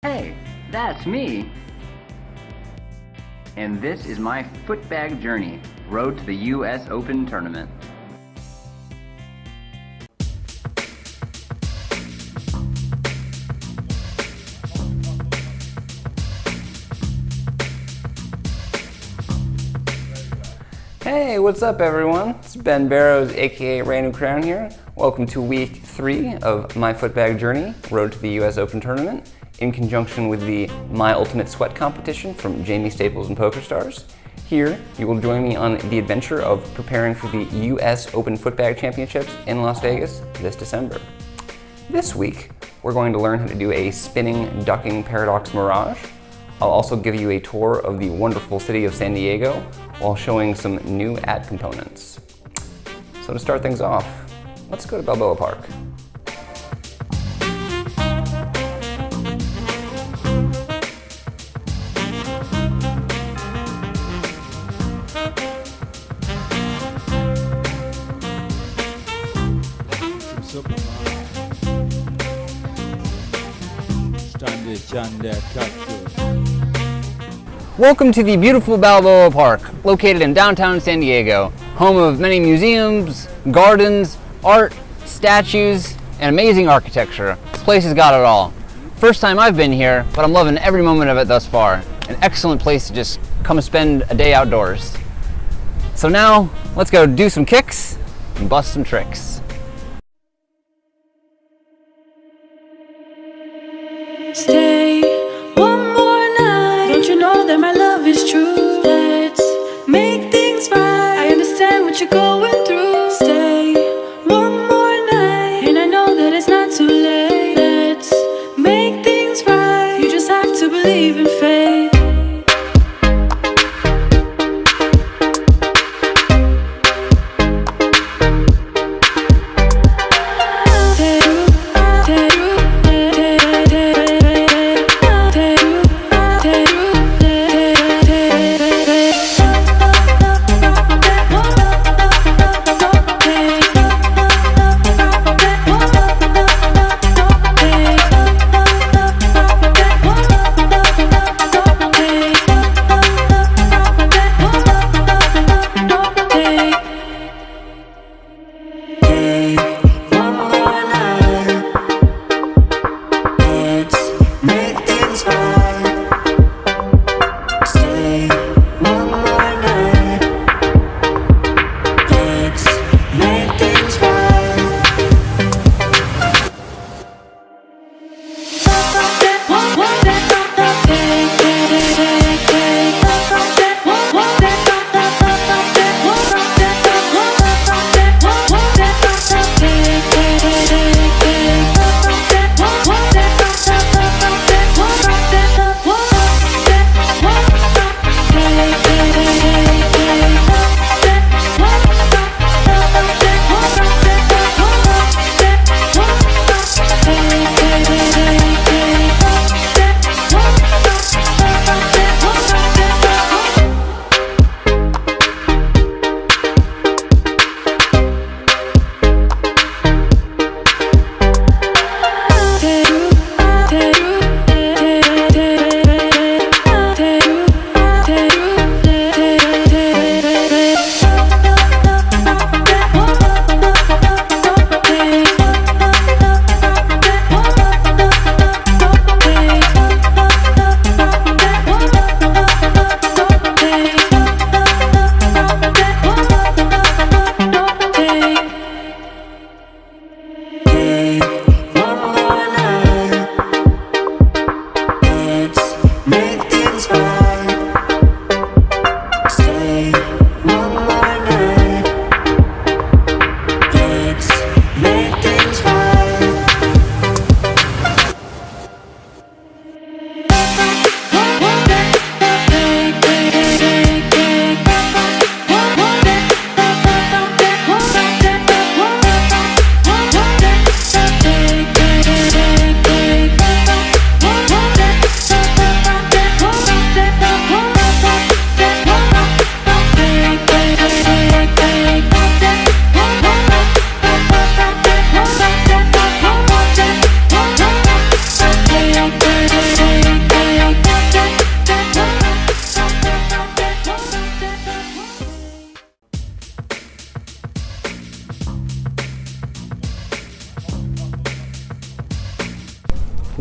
Hey, that's me! And this is My Footbag Journey, Road to the US Open Tournament. Hey, what's up everyone? It's Ben Barrows, aka randomcrayon here. Welcome to week 3 of My Footbag Journey, Road to the US Open Tournament, in conjunction with the My Ultimate Sweat competition from Jamie Staples and PokerStars. Here, you will join me on the adventure of preparing for the US Open Footbag Championships in Las Vegas this December. This week, we're going to learn how to do a Spinning Ducking Paradox Mirage. I'll also give you a tour of the wonderful city of San Diego while showing some new ad components. So to start things off, let's go to Balboa Park. Welcome to the beautiful Balboa Park, located in downtown San Diego, home of many museums, gardens, art, statues, and amazing architecture. This place has got it all. First time I've been here, but I'm loving every moment of it thus far. An excellent place to just come spend a day outdoors. So now, let's go do some kicks and bust some tricks. Stay one more night. Don't you know that my love is true? Let's make things right. I understand what you're going through. Stay one more night, and I know that it's not too late. Let's make things right. You just have to believe in fate.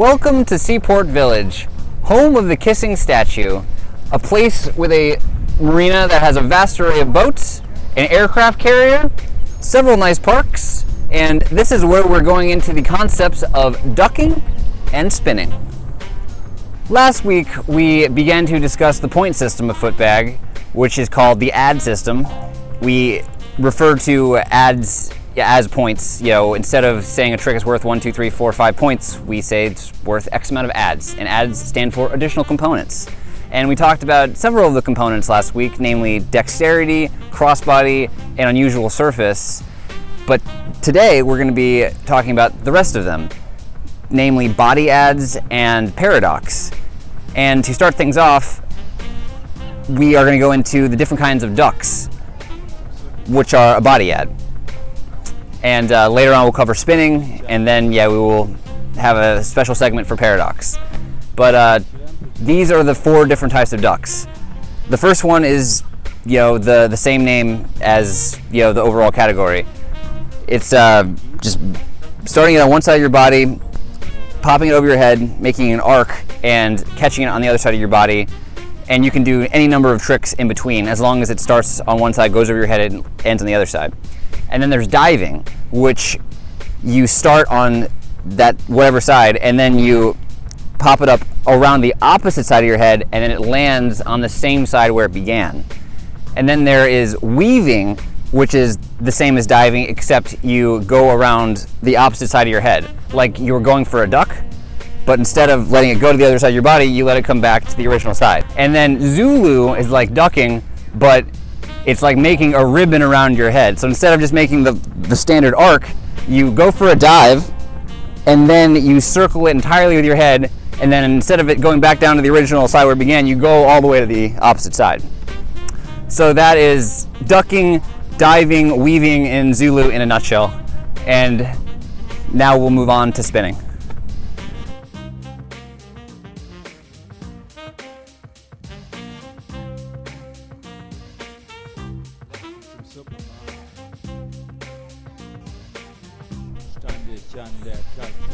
Welcome to Seaport Village, home of the Kissing Statue, a place with a marina that has a vast array of boats, an aircraft carrier, several nice parks, and this is where we're going into the concepts of ducking and spinning. Last week, we began to discuss the point system of footbag, which is called the ad system. We refer to ads as points. Instead of saying a trick is worth 1, 2, 3, 4, 5 points, we say it's worth X amount of ads, and ads stand for additional components. And we talked about several of the components last week, namely dexterity, crossbody, and unusual surface. But today, we're going to be talking about the rest of them, namely body ads and paradox. And to start things off, we are going to go into the different kinds of ducks, which are a body ad. And later on we'll cover spinning, and then we will have a special segment for paradox. But these are the 4 different types of ducks. The first one is the same name as the overall category. It's just starting it on one side of your body, popping it over your head, making an arc, and catching it on the other side of your body. And you can do any number of tricks in between, as long as it starts on one side, goes over your head, and ends on the other side. And then there's diving, which you start on that whatever side, and then you pop it up around the opposite side of your head, and then it lands on the same side where it began. And then there is weaving, which is the same as diving, except you go around the opposite side of your head. Like you were going for a duck, but instead of letting it go to the other side of your body, you let it come back to the original side. And then Zulu is like ducking, but it's like making a ribbon around your head. So instead of just making the standard arc, you go for a dive, and then you circle it entirely with your head, and then instead of it going back down to the original side where it began, you go all the way to the opposite side. So that is ducking, diving, weaving in Zulu in a nutshell. And now we'll move on to spinning.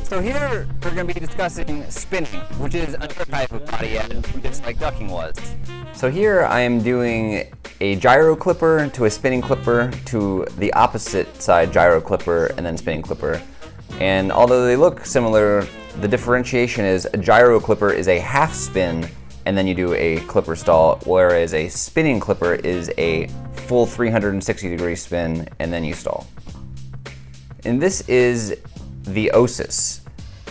So here we're going to be discussing spinning, which is another type of body ad, just like ducking was. So here I am doing a gyro clipper to a spinning clipper to the opposite side gyro clipper and then spinning clipper. And although they look similar, the differentiation is a gyro clipper is a half spin and then you do a clipper stall, whereas a spinning clipper is a full 360-degree spin and then you stall. And this is the Osis.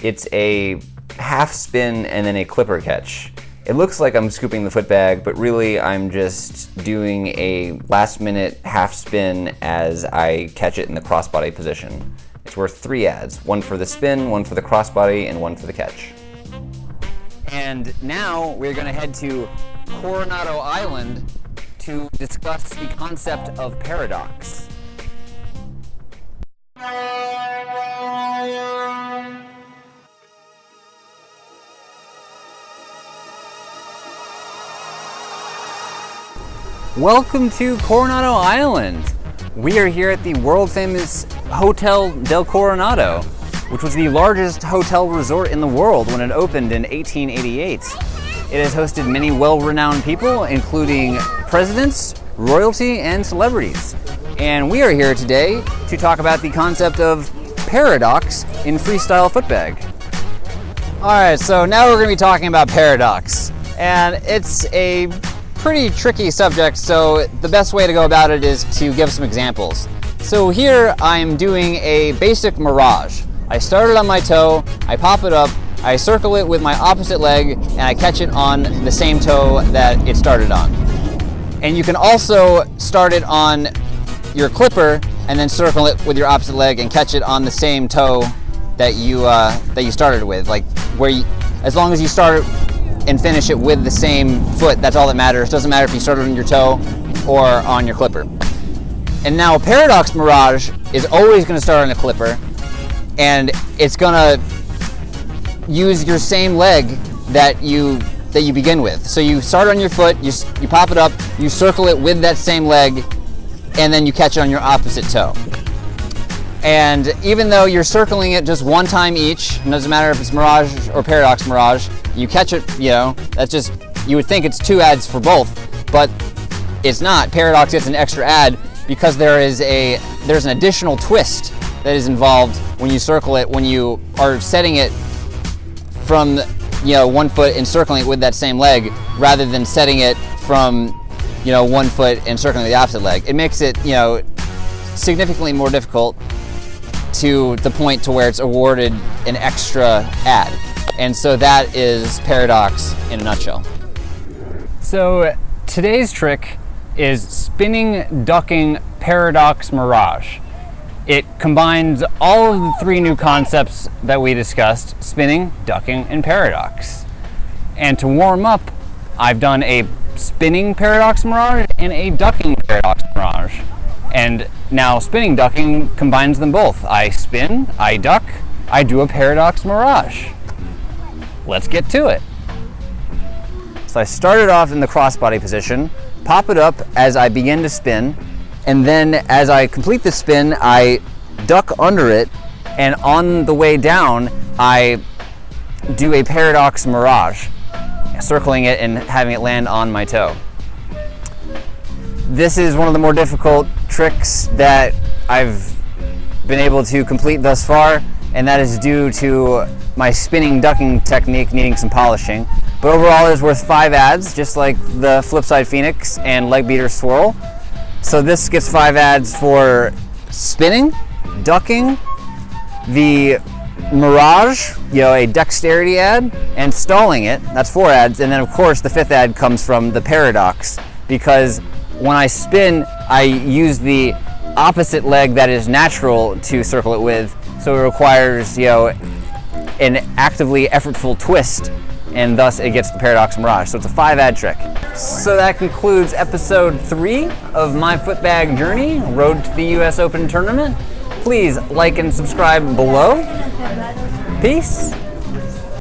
It's a half spin and then a clipper catch. It looks like I'm scooping the footbag, but really I'm just doing a last minute half spin as I catch it in the crossbody position. It's worth 3 ads, 1 for the spin, 1 for the crossbody, and 1 for the catch. And now we're going to head to Coronado Island to discuss the concept of paradox. Welcome to Coronado Island. We are here at the world-famous Hotel del Coronado, which was the largest hotel resort in the world when it opened in 1888. It has hosted many well-renowned people, including presidents, royalty, and celebrities. And we are here today to talk about the concept of paradox in freestyle footbag. Alright, so now we're going to be talking about paradox. And it's a pretty tricky subject, so the best way to go about it is to give some examples. So here I'm doing a basic mirage. I start it on my toe, I pop it up, I circle it with my opposite leg, and I catch it on the same toe that it started on. And you can also start it on your clipper and then circle it with your opposite leg and catch it on the same toe that you started with. Like as long as you start it and finish it with the same foot, that's all that matters. Doesn't matter if you started on your toe or on your clipper. And now Paradox Mirage is always going to start on a clipper, and it's going to use your same leg that you begin with. So you start on your foot, you pop it up, you circle it with that same leg, and then you catch it on your opposite toe. And even though you're circling it just one time each, it doesn't matter if it's Mirage or Paradox Mirage, you catch it, you know, that's just, you would think it's 2 ads for both, but it's not. Paradox gets an extra ad because there's an additional twist that is involved when you circle it, when you are setting it from, you know, 1 foot and circling it with that same leg, rather than setting it from, you know, 1 foot and circling the opposite leg. It makes it, you know, significantly more difficult to the point to where it's awarded an extra ad. And so that is Paradox in a nutshell. So today's trick is Spinning Ducking Paradox Mirage. It combines all of the 3 new concepts that we discussed: spinning, ducking, and paradox. And to warm up, I've done a spinning paradox mirage and a ducking paradox mirage. And now spinning ducking combines them both. I spin, I duck, I do a paradox mirage. Let's get to it. So I started off in the crossbody position, pop it up as I begin to spin, and then as I complete the spin, I duck under it, and on the way down, I do a paradox mirage, circling it and having it land on my toe. This is one of the more difficult tricks that I've been able to complete thus far, and that is due to my spinning ducking technique needing some polishing. But overall, it is worth 5 ads, just like the Flipside Phoenix and Leg Beater Swirl. So this gets 5 ads for spinning, ducking, the Mirage, you know, a dexterity ad, and stalling it. That's 4 ads. And then of course the 5th ad comes from the Paradox, because when I spin, I use the opposite leg that is natural to circle it with. So it requires, you know, an actively effortful twist, and thus it gets the Paradox Mirage. So it's a 5 ad trick. So that concludes episode 3 of My Footbag Journey, Road to the US Open Tournament. Please like and subscribe below. Peace.